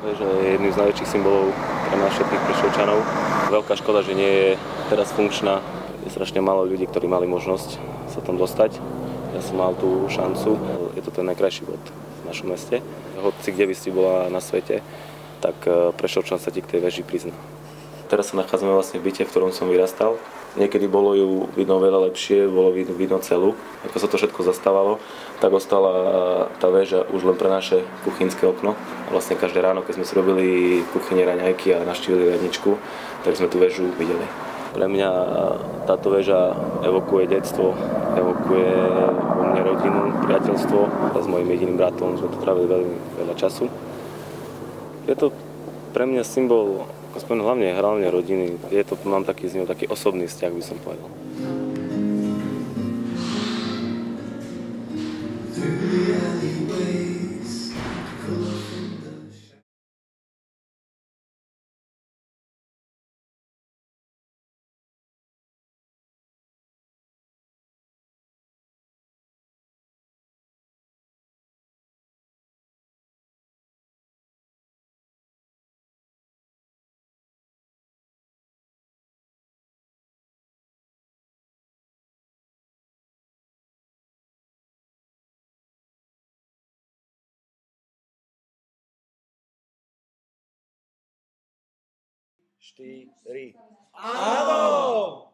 Že je jedným z najväčších symbolov pre nás všetkých Prešovčanov. Veľká škoda, že nie je teraz funkčná. Je strašne málo ľudí, ktorí mali možnosť sa tam dostať. Ja som mal tú šancu. Je to ten najkrajší bod v našom meste. Hoci kde by si bola na svete, tak Prešovčan sa ti k tej veži prizná. Teraz sa nachádzame vlastne v byte, v ktorom som vyrastal. Niekedy bolo ju vidno veľa lepšie, bolo vidno celú. Ako sa to všetko zastávalo, tak ostala tá väža už len pre naše kuchynské okno. A vlastne každé ráno, keď sme si robili v kuchyni raňajky a navštívili radničku, tak sme tú väžu videli. Pre mňa táto väža evokuje detstvo, evokuje vo mne rodinu, priateľstvo. A s mojím jediným bratom sme tu trávili veľmi veľa času. Je to pre mňa symbol hlavne rodiny. Mám taký z ňou taký osobný vzťah, by som povedal. Štyri. Áno!